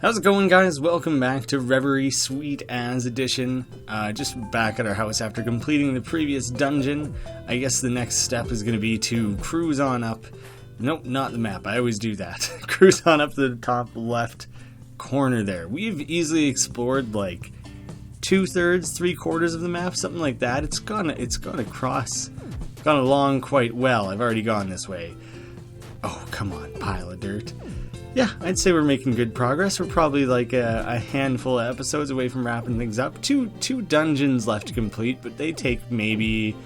How's it going, guys? Welcome back to Reverie Sweet As Edition. Just back at our house after completing the previous dungeon. I guess the next step is going to be to cruise on up. Nope, not the map. I always do that. Cruise on up to the top left corner there. We've easily explored like 2/3, 3/4 of the map, something like that. It's gone along quite well. I've already gone this way. Oh, come on, pile of dirt. Yeah, I'd say we're making good progress. We're probably like a handful of episodes away from wrapping things up. Two dungeons left to complete, but they take maybe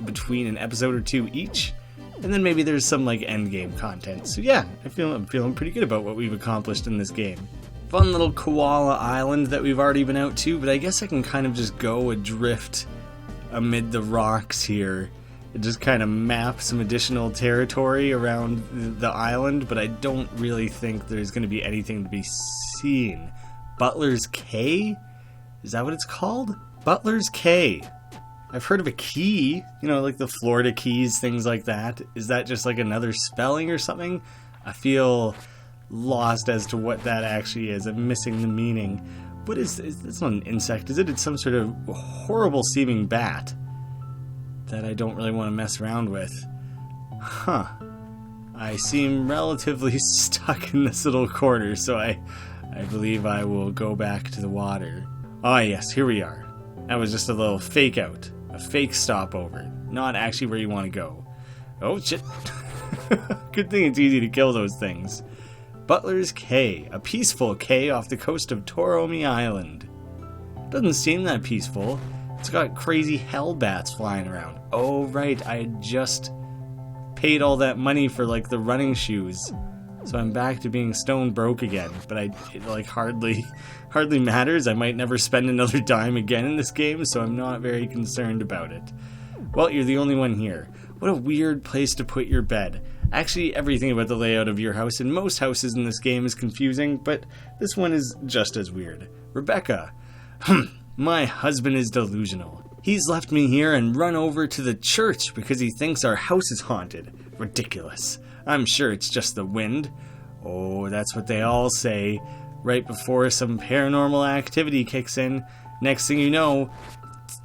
between an episode or two each. And then maybe there's some like end game content. So yeah, I'm feeling pretty good about what we've accomplished in this game. Fun little koala island that we've already been out to, but I guess I can kind of just go adrift amid the rocks here. It just kind of maps some additional territory around the island, but I don't really think there's going to be anything to be seen. Butlers Kay? Is that what it's called? Butlers Kay. I've heard of a key, like the Florida Keys, things like that. Is that just like another spelling or something? I feel lost as to what that actually is. I'm missing the meaning. What is it's not an insect, is it? It's some sort of horrible seeming bat that I don't really want to mess around with. Huh. I seem relatively stuck in this little corner, so I believe I will go back to the water. Ah, yes, here we are. That was just a little fake out. A fake stopover. Not actually where you want to go. Oh, shit. Good thing it's easy to kill those things. Butlers Kay. A peaceful cay off the coast of Toromi Island. Doesn't seem that peaceful. It's got crazy hell bats flying around. Oh, right, I had just paid all that money for, like, the running shoes. So I'm back to being stone broke again. But it hardly matters. I might never spend another dime again in this game, so I'm not very concerned about it. Well, you're the only one here. What a weird place to put your bed. Actually, everything about the layout of your house and most houses in this game is confusing, but this one is just as weird. Rebecca. My husband is delusional. He's left me here and run over to the church because he thinks our house is haunted. Ridiculous. I'm sure it's just the wind. Oh, that's what they all say. Right before some paranormal activity kicks in, next thing you know,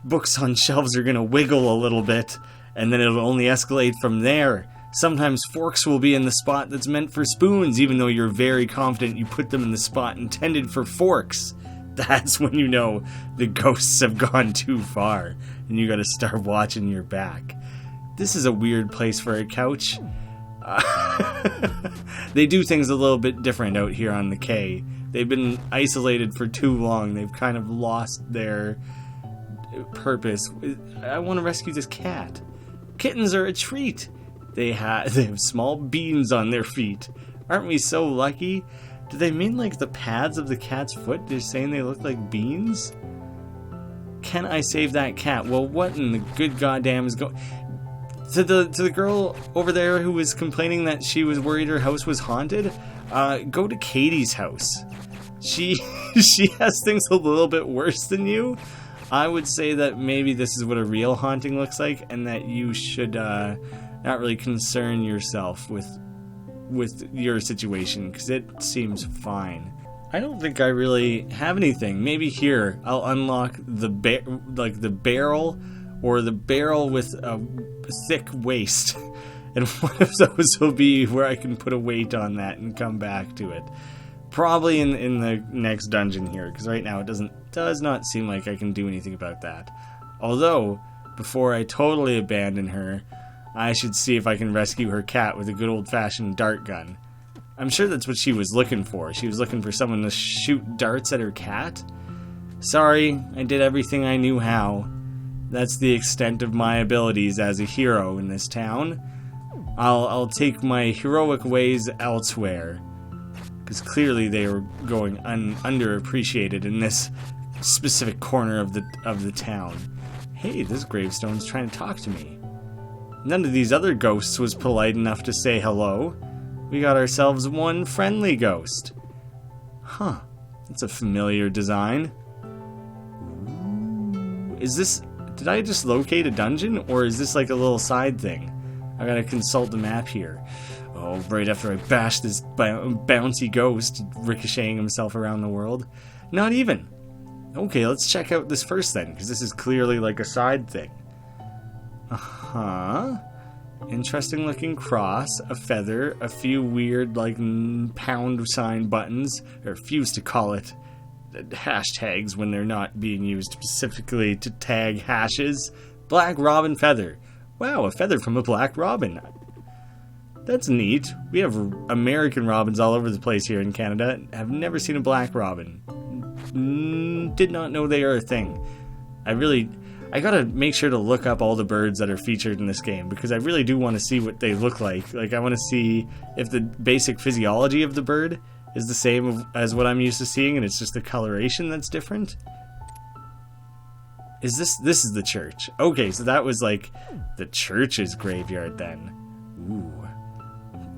books on shelves are going to wiggle a little bit, and then it'll only escalate from there. Sometimes forks will be in the spot that's meant for spoons, even though you're very confident you put them in the spot intended for forks. That's when you know the ghosts have gone too far, and you gotta start watching your back. This is a weird place for a couch. They do things a little bit different out here on the Kay. They've been isolated for too long. They've kind of lost their purpose. I want to rescue this cat. Kittens are a treat. They have small beans on their feet. Aren't we so lucky? Do they mean like the pads of the cat's foot? They're saying they look like beans? Can I save that cat? Well, what in the good goddamn is going... To the girl over there who was complaining that she was worried her house was haunted, go to Katie's house. She has things a little bit worse than you. I would say that maybe this is what a real haunting looks like, and that you should not really concern yourself with your situation, because it seems fine. I don't think I really have anything. Maybe here I'll unlock the barrel, or the barrel with a thick waist, and one of those will be where I can put a weight on that and come back to it. Probably in the next dungeon here, because right now it does not seem like I can do anything about that. Although, before I totally abandon her, I should see if I can rescue her cat with a good old-fashioned dart gun. I'm sure that's what she was looking for. She was looking for someone to shoot darts at her cat. Sorry, I did everything I knew how. That's the extent of my abilities as a hero in this town. I'll take my heroic ways elsewhere, because clearly they are going underappreciated in this specific corner of the town. Hey, this gravestone's trying to talk to me. None of these other ghosts was polite enough to say hello. We got ourselves one friendly ghost. Huh, that's a familiar design. Ooh. Did I just locate a dungeon, or is this like a little side thing? I gotta consult the map here. Oh, right after I bash this bouncy ghost, ricocheting himself around the world. Not even. Okay, let's check out this first then, because this is clearly like a side thing. Uh-huh. Interesting looking cross, a feather, a few weird like pound sign buttons, or refuse to call it hashtags when they're not being used specifically to tag hashes. Black robin feather. Wow, a feather from a black robin. That's neat. We have American robins all over the place here in Canada. Have never seen a black robin. Did not know they are a thing. I gotta make sure to look up all the birds that are featured in this game, because I really do want to see what they look like. Like, I want to see if the basic physiology of the bird is the same as what I'm used to seeing, and it's just the coloration that's different. This is the church. Okay, so that was like the church's graveyard then. Ooh.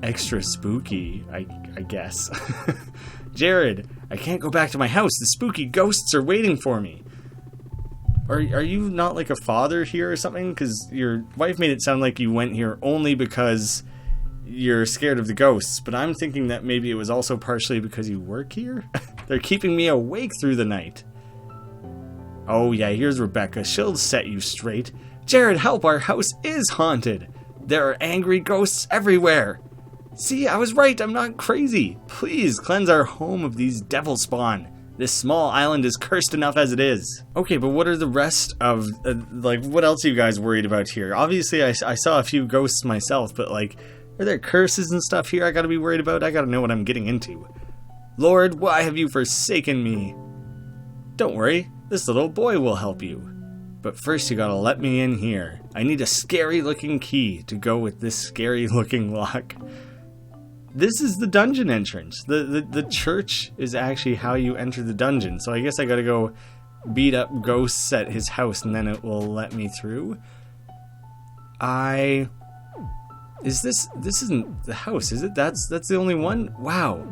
Extra spooky, I guess. Jared, I can't go back to my house. The spooky ghosts are waiting for me. Are you not like a father here or something? Because your wife made it sound like you went here only because you're scared of the ghosts, but I'm thinking that maybe it was also partially because you work here? They're keeping me awake through the night. Oh yeah, here's Rebecca. She'll set you straight. Jared, help, our house is haunted. There are angry ghosts everywhere. See, I was right, I'm not crazy. Please cleanse our home of these devil spawn. This small island is cursed enough as it is. Okay, but what are the rest of, like, what else are you guys worried about here? Obviously, I saw a few ghosts myself, but, like, are there curses and stuff here I gotta be worried about? I gotta know what I'm getting into. Lord, why have you forsaken me? Don't worry, this little boy will help you. But first you gotta let me in here. I need a scary-looking key to go with this scary-looking lock. This is the dungeon entrance. The church is actually how you enter the dungeon. So I guess I gotta go beat up ghosts at his house and then it will let me through. This isn't the house, is it? That's the only one? Wow.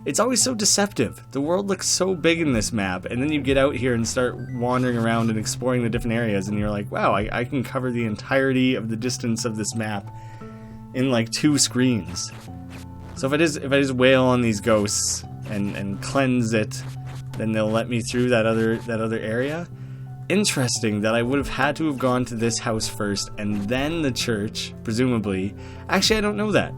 It's always so deceptive. The world looks so big in this map, and then you get out here and start wandering around and exploring the different areas, and you're like, wow, I can cover the entirety of the distance of this map in like 2 screens. So if I just wail on these ghosts and cleanse it, then they'll let me through that other area. Interesting that I would have had to have gone to this house first and then the church, presumably. Actually, I don't know that.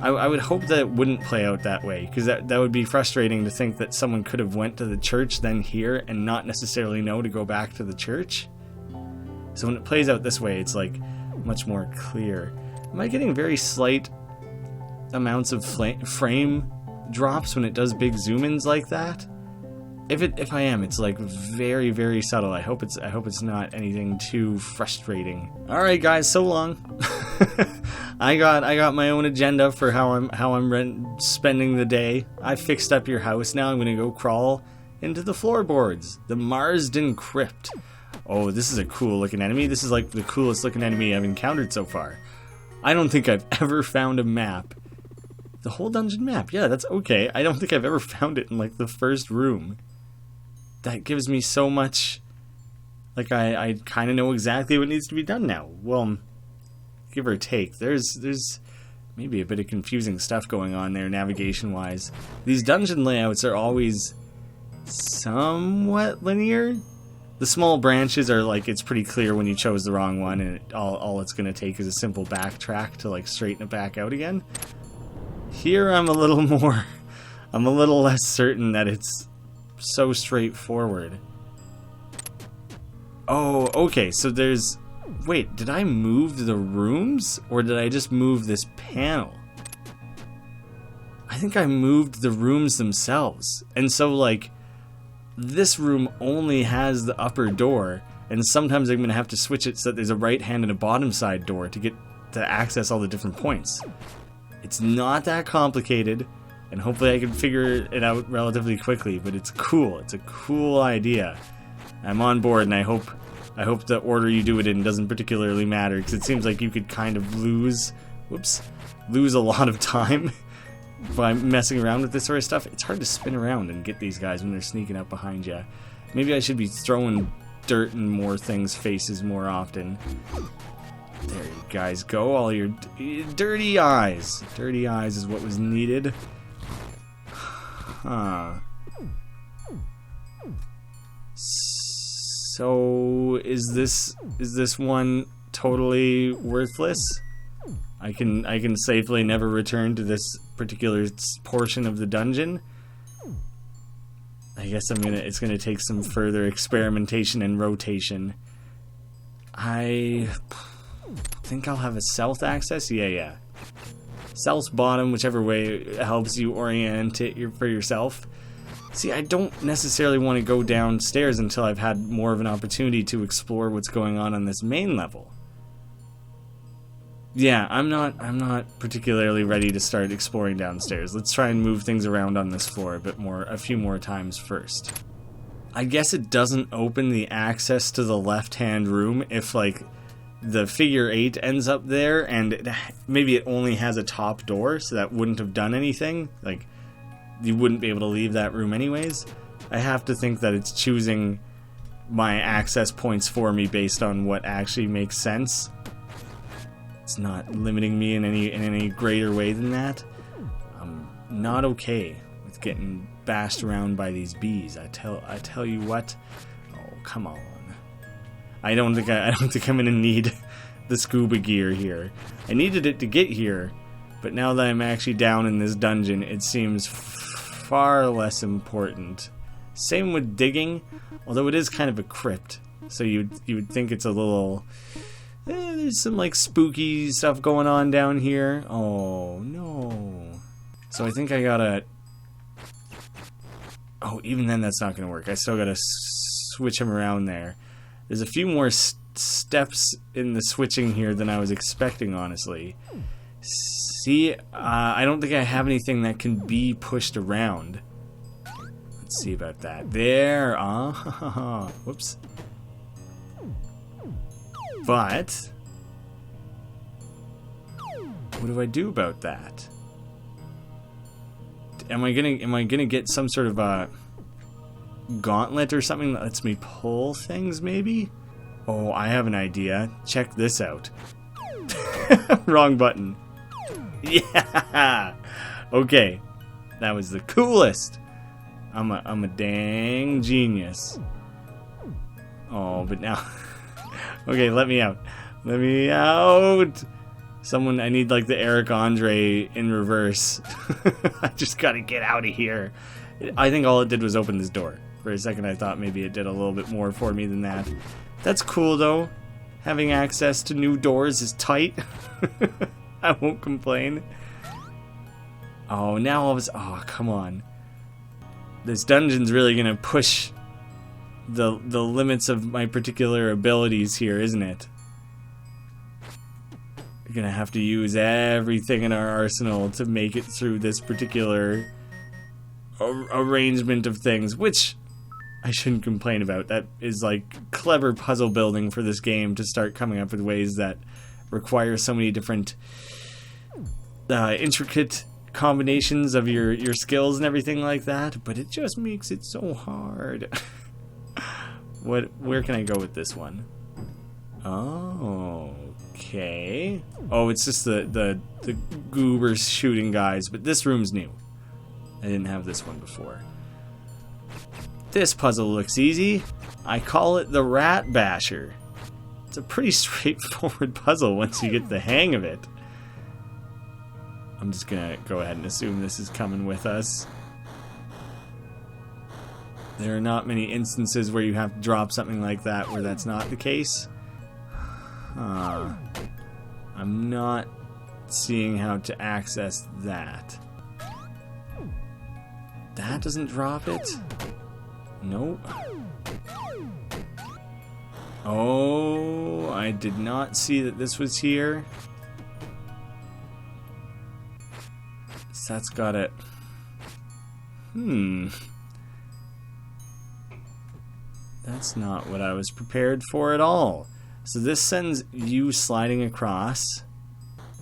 I would hope that it wouldn't play out that way, because that would be frustrating to think that someone could have went to the church then here and not necessarily know to go back to the church. So when it plays out this way, it's like much more clear. Am I getting very slight amounts of frame drops when it does big zoom-ins like that? If I am, it's like very, very subtle. I hope it's not anything too frustrating. All right, guys, so long. I got my own agenda for how I'm spending the day. I fixed up your house. Now I'm gonna go crawl into the floorboards. The Marsden Crypt. Oh, this is a cool looking enemy. This is like the coolest looking enemy I've encountered so far. I don't think I've ever found a map. The whole dungeon map. Yeah, that's okay. I don't think I've ever found it in like the first room. That gives me so much. Like I kind of know exactly what needs to be done now. Well, give or take. There's maybe a bit of confusing stuff going on there navigation-wise. These dungeon layouts are always somewhat linear. The small branches are like, it's pretty clear when you chose the wrong one, and all it's going to take is a simple backtrack to like straighten it back out again. Here I'm a little less certain that it's so straightforward. Oh, okay, so there's... Wait, did I move the rooms? Or did I just move this panel? I think I moved the rooms themselves. And so, like, this room only has the upper door, and sometimes I'm going to have to switch it so that there's a right hand and a bottom side door to access all the different points. It's not that complicated, and hopefully I can figure it out relatively quickly, but it's cool. It's a cool idea. I'm on board, and I hope the order you do it in doesn't particularly matter, because it seems like you could kind of lose a lot of time by messing around with this sort of stuff. It's hard to spin around and get these guys when they're sneaking up behind you. Maybe I should be throwing dirt and more things faces more often. There you guys go, all your dirty eyes. Dirty eyes is what was needed. Huh. So is this one totally worthless? I can safely never return to this particular portion of the dungeon. I guess it's gonna take some further experimentation and rotation. I think I'll have a south access. Yeah. South bottom, whichever way helps you orient it for yourself. See, I don't necessarily want to go downstairs until I've had more of an opportunity to explore what's going on this main level. Yeah, I'm not particularly ready to start exploring downstairs. Let's try and move things around on this floor a few more times first. I guess it doesn't open the access to the left-hand room if, like, the figure 8 ends up there, and maybe it only has a top door, so that wouldn't have done anything. Like, you wouldn't be able to leave that room anyways. I have to think that it's choosing my access points for me based on what actually makes sense. It's not limiting me in any greater way than that. I'm not okay with getting bashed around by these bees. I tell you what. Oh, come on. I don't think I'm gonna need the scuba gear here. I needed it to get here, but now that I'm actually down in this dungeon, it seems far less important. Same with digging, although it is kind of a crypt, so you would think it's a little. There's some like spooky stuff going on down here. Oh no! So I think I gotta. Oh, even then that's not gonna work. I still gotta switch him around there. There's a few more steps in the switching here than I was expecting, honestly. See, I don't think I have anything that can be pushed around. Let's see about that. There, whoops. But what do I do about that? Am I gonna get some sort of a gauntlet or something that lets me pull things, maybe? Oh, I have an idea. Check this out. Wrong button. Yeah. Okay. That was the coolest. I'm a dang genius. Oh, but now okay, let me out. Let me out. I need like the Eric Andre in reverse. I just gotta get out of here. I think all it did was open this door. For a second I thought maybe it did a little bit more for me than that. That's cool though. Having access to new doors is tight. I won't complain. Oh, now all of a oh, come on. This dungeon's really gonna push the limits of my particular abilities here, isn't it? We're gonna have to use everything in our arsenal to make it through this particular arrangement of things, which I shouldn't complain about. That is like clever puzzle building for this game to start coming up with ways that require so many different intricate combinations of your skills and everything like that, but it just makes it so hard. Where can I go with this one? Oh, okay. Oh, it's just the goobers shooting guys, but this room's new. I didn't have this one before. This puzzle looks easy. I call it the Rat Basher. It's a pretty straightforward puzzle once you get the hang of it. I'm just gonna go ahead and assume this is coming with us. There are not many instances where you have to drop something like that where that's not the case. I'm not seeing how to access that. That doesn't drop it? Nope. Oh, I did not see that this was here. So that's got it. That's not what I was prepared for at all. So this sends you sliding across.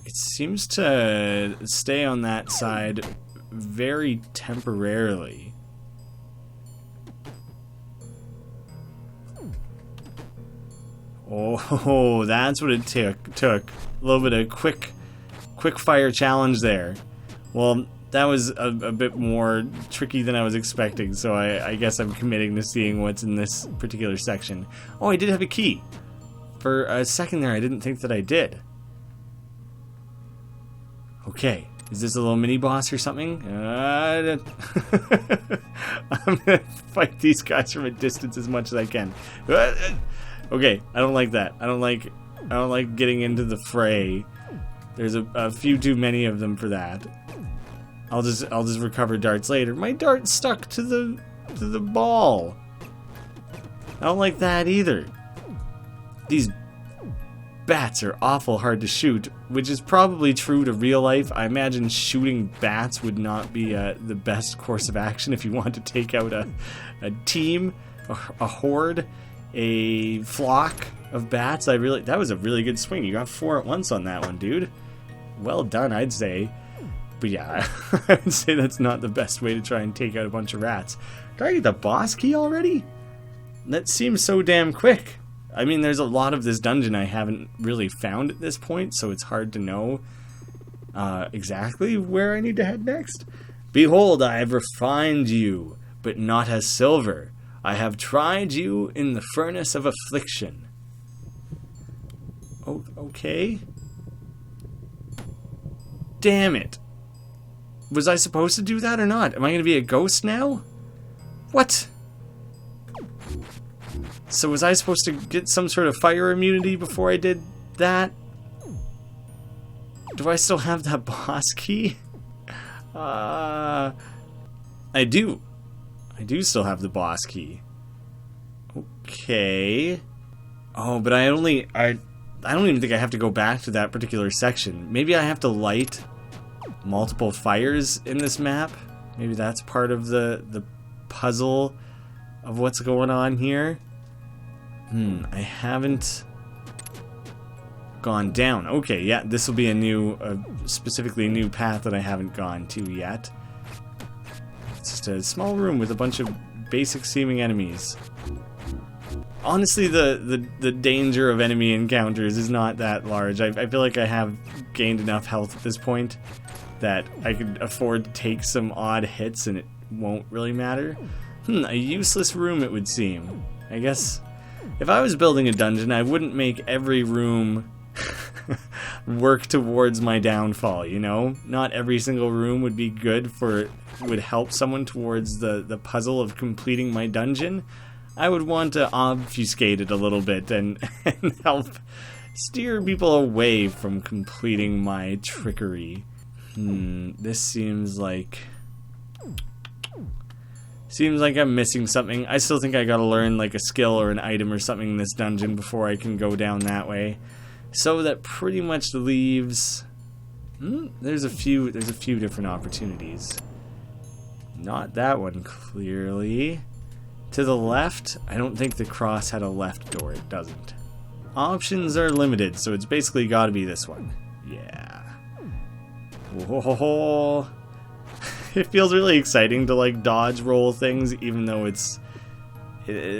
It seems to stay on that side very temporarily. Oh, that's what it took. A little bit of quick fire challenge there. Well, that was a bit more tricky than I was expecting, so I guess I'm committing to seeing what's in this particular section. Oh, I did have a key. For a second there, I didn't think that I did. Okay, is this a little mini-boss or something? I'm gonna fight these guys from a distance as much as I can. Okay, I don't like that. I don't like getting into the fray. There's a few too many of them for that. I'll just recover darts later. My dart stuck to the ball. I don't like that either. These bats are awful hard to shoot, which is probably true to real life. I imagine shooting bats would not be the best course of action if you want to take out a team, a horde, a flock of bats. That was a really good swing. You got 4 at once on that one, dude. Well done, I'd say. But yeah, I would say that's not the best way to try and take out a bunch of rats. Did I get the boss key already? That seems so damn quick. I mean, there's a lot of this dungeon I haven't really found at this point, so it's hard to know exactly where I need to head next. Behold, I have refined you, but not as silver. I have tried you in the furnace of affliction. Oh, okay. Damn it. Was I supposed to do that or not? Am I going to be a ghost now? What? So was I supposed to get some sort of fire immunity before I did that? Do I still have that boss key? I do. I do still have the boss key. Okay. Oh, but I don't even think I have to go back to that particular section. Maybe I have to light multiple fires in this map. Maybe that's part of the puzzle of what's going on here. I haven't gone down. Okay, yeah, this will be a new, specifically a new path that I haven't gone to yet. It's just a small room with a bunch of basic seeming enemies. Honestly, the danger of enemy encounters is not that large. I feel like I have gained enough health at this point that I could afford to take some odd hits and it won't really matter. A useless room it would seem. I guess if I was building a dungeon, I wouldn't make every room work towards my downfall, you know? Not every single room would be good would help someone towards the puzzle of completing my dungeon. I would want to obfuscate it a little bit and help steer people away from completing my trickery. This seems like I'm missing something. I still think I gotta learn like a skill or an item or something in this dungeon before I can go down that way. So that pretty much leaves... there's a few different opportunities. Not that one, clearly. To the left, I don't think the cross had a left door. It doesn't. Options are limited, so it's basically gotta be this one. Yeah. Whoa. It feels really exciting to like dodge roll things, even though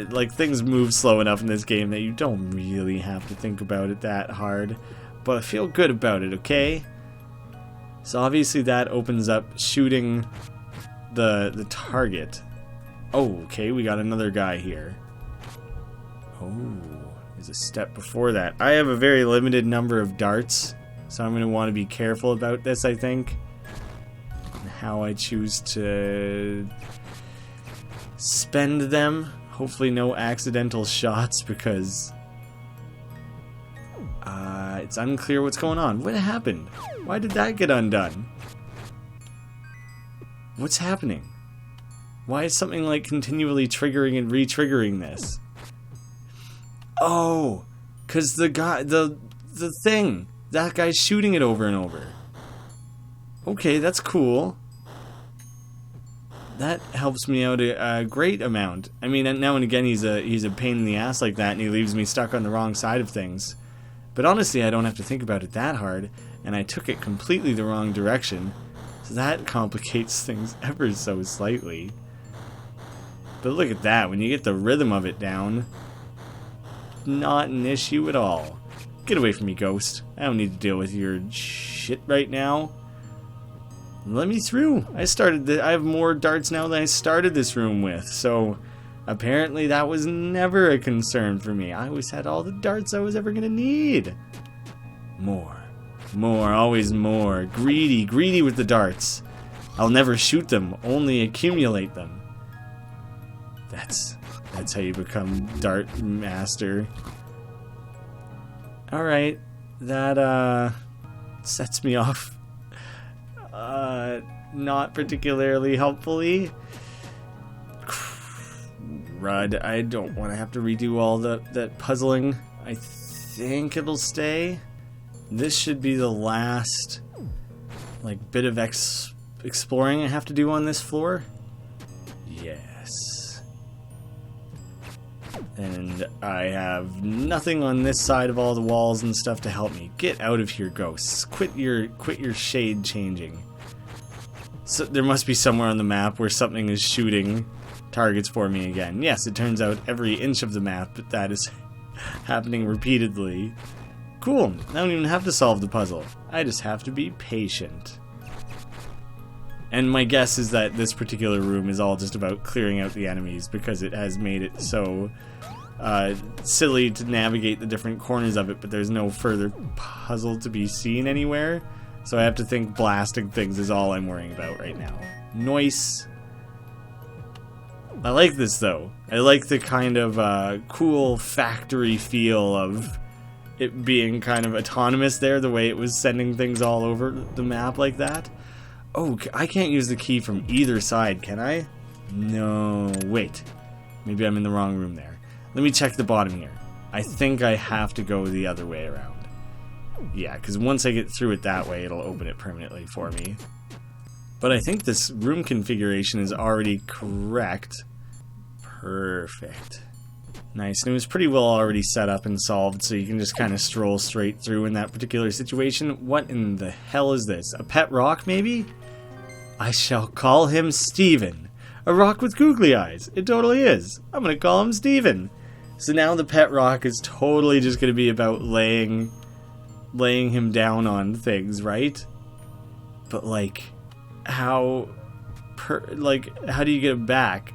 like things move slow enough in this game that you don't really have to think about it that hard. But I feel good about it, okay? So obviously that opens up shooting the target. Oh, okay, we got another guy here. Oh, there's a step before that. I have a very limited number of darts, so I'm going to want to be careful about this, I think. And how I choose to spend them. Hopefully no accidental shots, because it's unclear what's going on. What happened? Why did that get undone? What's happening? Why is something like continually triggering and re-triggering this? Oh, because the guy, the thing, that guy's shooting it over and over. Okay, that's cool. That helps me out a great amount. I mean, now and again he's a pain in the ass like that, and he leaves me stuck on the wrong side of things. But honestly, I don't have to think about it that hard, and I took it completely the wrong direction, so that complicates things ever so slightly. But look at that, when you get the rhythm of it down, not an issue at all. Get away from me, ghost. I don't need to deal with your shit right now. Let me through. I have more darts now than I started this room with, so apparently that was never a concern for me. I always had all the darts I was ever gonna need. More, always more. Greedy with the darts. I'll never shoot them, only accumulate them. That's how you become dart master. Alright, that sets me off not particularly helpfully. Crud, I don't want to have to redo all that puzzling. I think it'll stay. This should be the last like bit of exploring I have to do on this floor. Yes. And I have nothing on this side of all the walls and stuff to help me. Get out of here, ghosts. Quit your shade changing. So there must be somewhere on the map where something is shooting targets for me again. Yes, it turns out every inch of the map, but that is happening repeatedly. Cool. I don't even have to solve the puzzle. I just have to be patient. And my guess is that this particular room is all just about clearing out the enemies because it has made it so silly to navigate the different corners of it, but there's no further puzzle to be seen anywhere. So I have to think blasting things is all I'm worrying about right now. Nice. I like this though. I like the kind of cool factory feel of it being kind of autonomous there, the way it was sending things all over the map like that. Oh, I can't use the key from either side, can I? No, wait. Maybe I'm in the wrong room there. Let me check the bottom here. I think I have to go the other way around. Yeah, because once I get through it that way, it'll open it permanently for me. But I think this room configuration is already correct. Perfect. Nice, and it was pretty well already set up and solved, so you can just kind of stroll straight through in that particular situation. What in the hell is this? A pet rock, maybe? I shall call him Steven. A rock with googly eyes. It totally is. I'm gonna call him Steven. So now the pet rock is totally just gonna be about laying him down on things, right? But like, how do you get him back?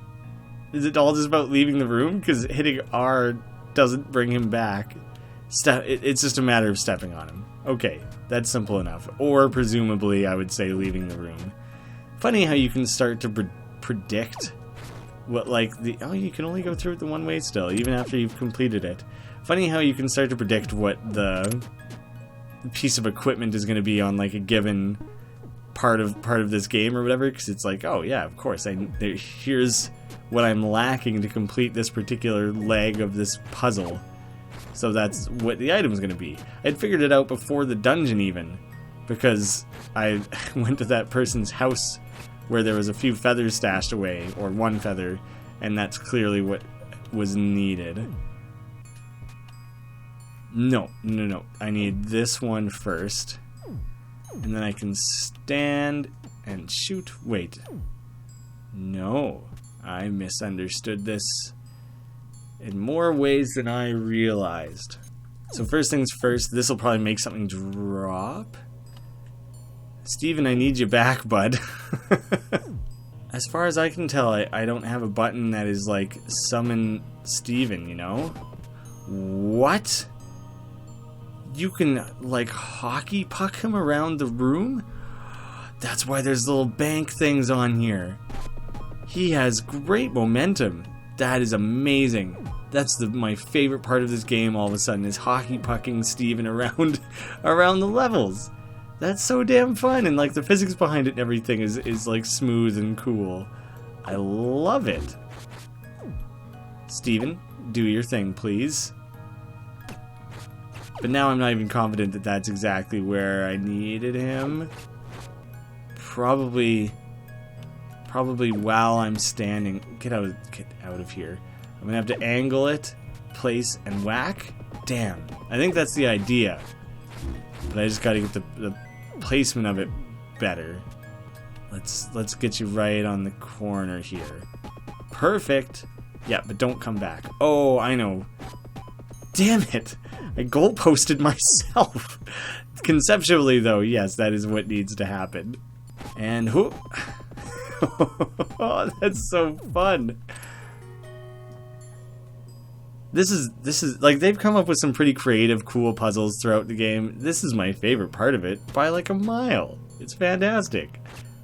Is it all just about leaving the room? Because hitting R doesn't bring him back. It's just a matter of stepping on him. Okay, that's simple enough. Or presumably, I would say leaving the room. Funny how you can start to predict what, like, you can only go through it the one way still, even after you've completed it. Funny how you can start to predict what the piece of equipment is going to be on, like, a given part of this game or whatever, because it's like, oh yeah, of course, here's what I'm lacking to complete this particular leg of this puzzle. So that's what the item's going to be. I'd figured it out before the dungeon even, because I went to that person's house where there was a few feathers stashed away, or one feather, and that's clearly what was needed. No. I need this one first. And then I can stand and shoot. Wait. No. I misunderstood this in more ways than I realized. So first things first, this will probably make something drop. Steven, I need you back, bud. As far as I can tell, I don't have a button that is like summon Steven, you know? What? You can like hockey puck him around the room? That's why there's little bank things on here. He has great momentum. That is amazing. That's my favorite part of this game all of a sudden, is hockey pucking Steven around the levels. That's so damn fun, and like the physics behind it and everything is like smooth and cool. I love it. Steven, do your thing, please. But now I'm not even confident that that's exactly where I needed him. Probably while I'm standing. Get out of here. I'm gonna have to angle it, place, and whack. Damn. I think that's the idea. But I just gotta get the placement of it better. Let's get you right on the corner here. Perfect. Yeah, but don't come back. Oh, I know. Damn it! I goalposted myself! Conceptually, though, yes, that is what needs to happen. And whoop! Oh, that's so fun! This is like, they've come up with some pretty creative, cool puzzles throughout the game. This is my favorite part of it by like a mile. It's fantastic.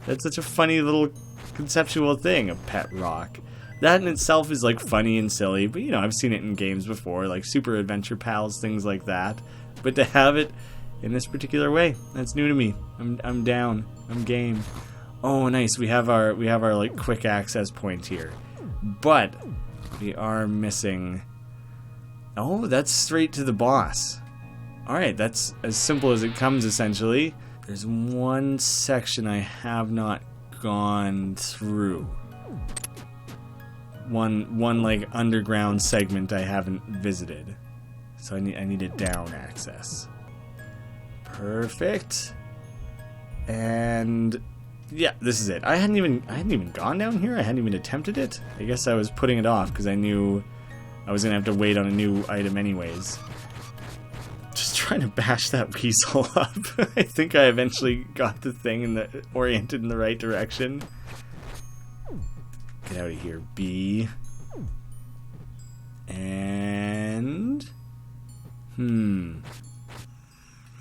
That's such a funny little conceptual thing, a pet rock. That in itself is like funny and silly, but you know, I've seen it in games before, like Super Adventure Pals, things like that. But to have it in this particular way, that's new to me. I'm down. I'm game. Oh, nice. We have our like quick access point here. But we are missing. Oh, that's straight to the boss. Alright, that's as simple as it comes, essentially. There's one section I have not gone through. One like underground segment I haven't visited. So I need a down access. Perfect. And yeah, this is it. I hadn't even gone down here. I hadn't even attempted it. I guess I was putting it off because I knew I was gonna have to wait on a new item anyways. Just trying to bash that weasel up. I think I eventually got the thing oriented in the right direction. Get out of here, B. And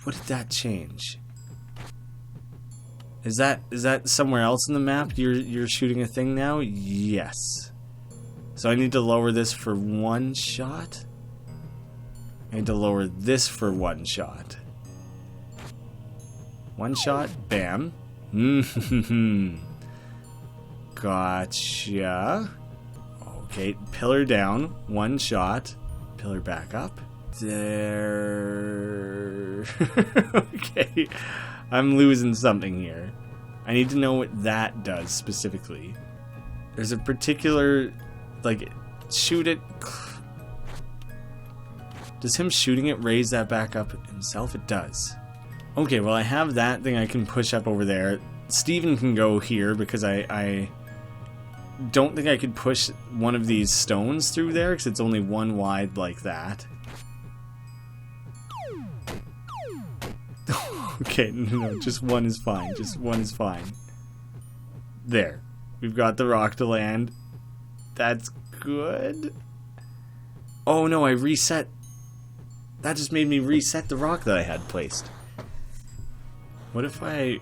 what did that change? Is that somewhere else in the map? You're shooting a thing now? Yes. So I need to lower this for one shot? I need to lower this for one shot. One shot, bam. Gotcha. Okay, pillar down, one shot. Pillar back up. There. Okay, I'm losing something here. I need to know what that does specifically. There's a particular, like, shoot it. Does him shooting it raise that back up himself? It does. Okay, well I have that thing I can push up over there. Steven can go here because I don't think I could push one of these stones through there because it's only one wide like that. Okay, no, just one is fine. Just one is fine. There. We've got the rock to land. That's good. Oh no, I reset. That just made me reset the rock that I had placed. What if I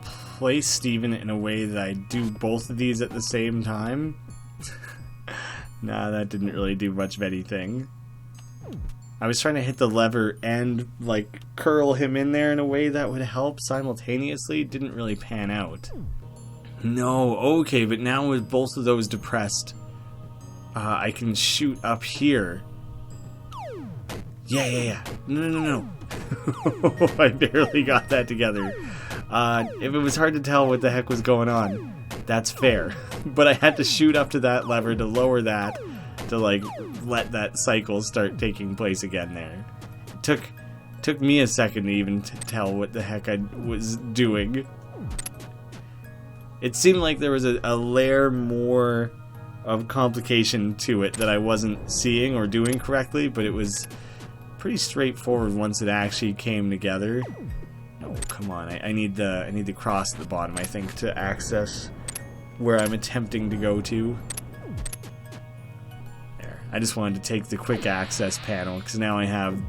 place Steven in a way that I do both of these at the same time? Nah, that didn't really do much of anything. I was trying to hit the lever and like curl him in there in a way that would help simultaneously. It didn't really pan out. No, okay, but now with both of those depressed, I can shoot up here. Yeah. No. I barely got that together. If it was hard to tell what the heck was going on, that's fair. But I had to shoot up to that lever to lower that, to like let that cycle start taking place again there. It took me a second to even tell what the heck I was doing. It seemed like there was a layer more of complication to it that I wasn't seeing or doing correctly, but it was pretty straightforward once it actually came together. Oh, come on. I need the cross at the bottom, I think, to access where I'm attempting to go to. There. I just wanted to take the quick access panel because now I have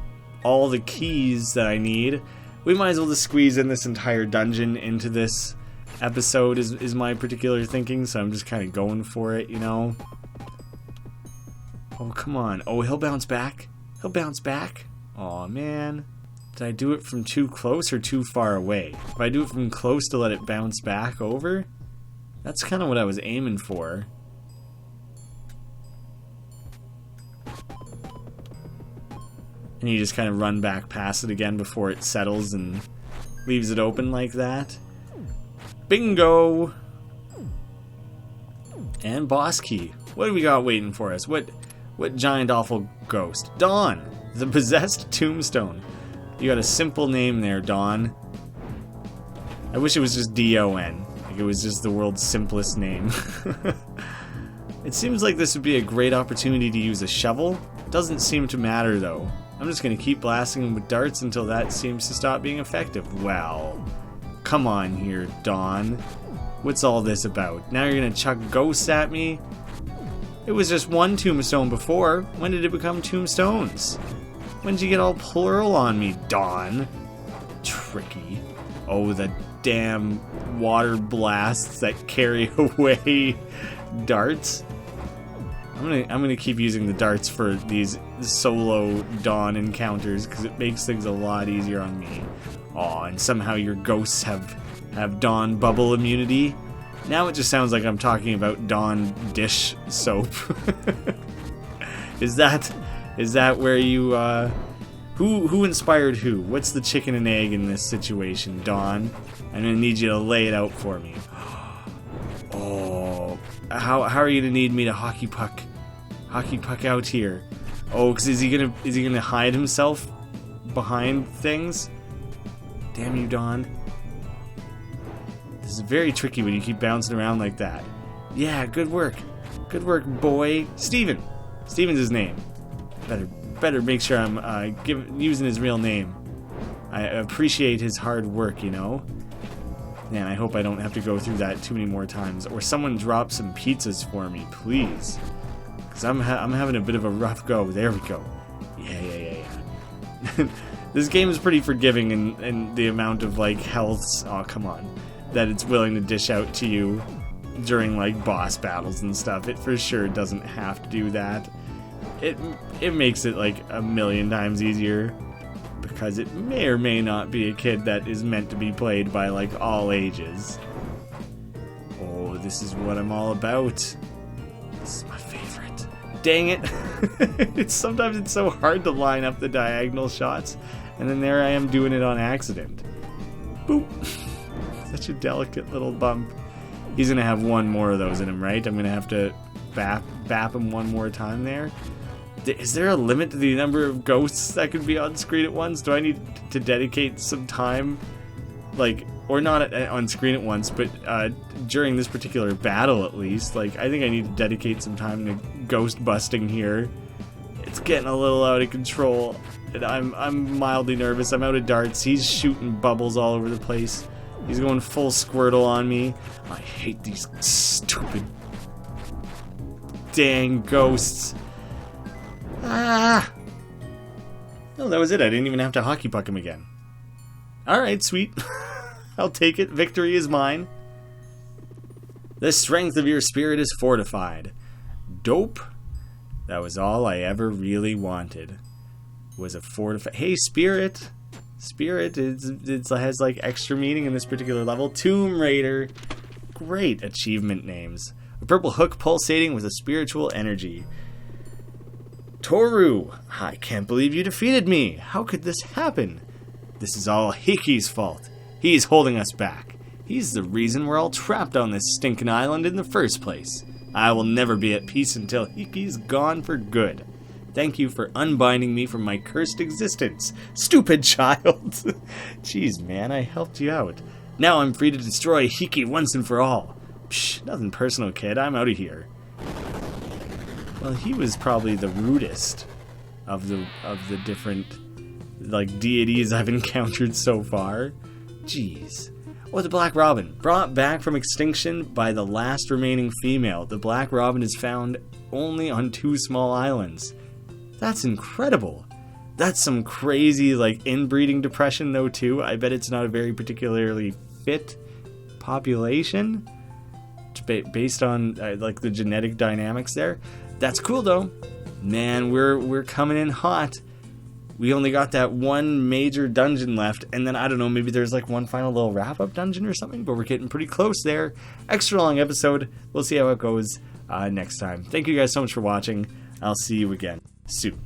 all the keys that I need. We might as well just squeeze in this entire dungeon into this episode is my particular thinking, so I'm just kind of going for it, you know? Oh, come on. Oh, he'll bounce back? He'll bounce back? Aw, man. Did I do it from too close or too far away? If I do it from close to let it bounce back over, that's kind of what I was aiming for. And you just kind of run back past it again before it settles and leaves it open like that. Bingo! And boss key. What do we got waiting for us? What giant awful ghost? Dawn! The possessed tombstone. You got a simple name there, Dawn. I wish it was just D-O-N. Like it was just the world's simplest name. It seems like this would be a great opportunity to use a shovel. Doesn't seem to matter, though. I'm just gonna keep blasting him with darts until that seems to stop being effective. Well, come on here, Dawn. What's all this about? Now you're gonna chuck ghosts at me? It was just one tombstone before. When did it become tombstones? When did you get all plural on me, Dawn? Tricky. Oh, the damn water blasts that carry away darts. I'm gonna keep using the darts for these solo Dawn encounters because it makes things a lot easier on me. Aw, and somehow your ghosts have Dawn bubble immunity. Now it just sounds like I'm talking about Dawn dish soap. Is that where you who inspired who? What's the chicken and egg in this situation, Dawn? I'm gonna need you to lay it out for me. Oh, how are you gonna need me to hockey puck out here? Oh, because is he gonna hide himself behind things? Damn you, Dawn. This is very tricky when you keep bouncing around like that. Yeah, good work, boy. Steven's his name. Better make sure I'm using his real name. I appreciate his hard work, you know. Man, I hope I don't have to go through that too many more times. Or someone drop some pizzas for me, please. Because I'm having a bit of a rough go. There we go. Yeah. This game is pretty forgiving in the amount of, like, healths, oh, come on, that it's willing to dish out to you during, like, boss battles and stuff. It for sure doesn't have to do that. It makes it, like, a million times easier. Because it may or may not be a kid that is meant to be played by, like, all ages. Oh, this is what I'm all about. This is my favorite. Dang it. Sometimes it's so hard to line up the diagonal shots. And then there I am doing it on accident. Boop. Such a delicate little bump. He's going to have one more of those in him, right? I'm going to have to bap him one more time there. Is there a limit to the number of ghosts that could be on screen at once? Do I need to dedicate some time, like, or not on screen at once, but during this particular battle at least? Like, I think I need to dedicate some time to ghost busting here. It's getting a little out of control, and I'm mildly nervous. I'm out of darts. He's shooting bubbles all over the place. He's going full Squirtle on me. I hate these stupid dang ghosts. Ah! Oh, that was it. I didn't even have to hockey puck him again. Alright, sweet. I'll take it. Victory is mine. The strength of your spirit is fortified. Dope. That was all I ever really wanted. Was a fortified... Hey, spirit! Spirit it has, like, extra meaning in this particular level. Tomb Raider. Great achievement names. A purple hook pulsating with a spiritual energy. Toru, I can't believe you defeated me. How could this happen? This is all Hiki's fault. He's holding us back. He's the reason we're all trapped on this stinking island in the first place. I will never be at peace until Hiki's gone for good. Thank you for unbinding me from my cursed existence. Stupid child. Jeez, man, I helped you out. Now I'm free to destroy Hiki once and for all. Psh, nothing personal, kid. I'm out of here. Well, he was probably the rudest of the different, like, deities I've encountered so far. Jeez. Oh, the Black Robin. Brought back from extinction by the last remaining female. The Black Robin is found only on 2 small islands. That's incredible. That's some crazy, like, inbreeding depression, though, too. I bet it's not a very particularly fit population based on, like, the genetic dynamics there. That's cool, though. Man, we're coming in hot. We only got that one major dungeon left, and then, I don't know, maybe there's, like, one final little wrap-up dungeon or something, but we're getting pretty close there. Extra long episode. We'll see how it goes next time. Thank you guys so much for watching. I'll see you again soon.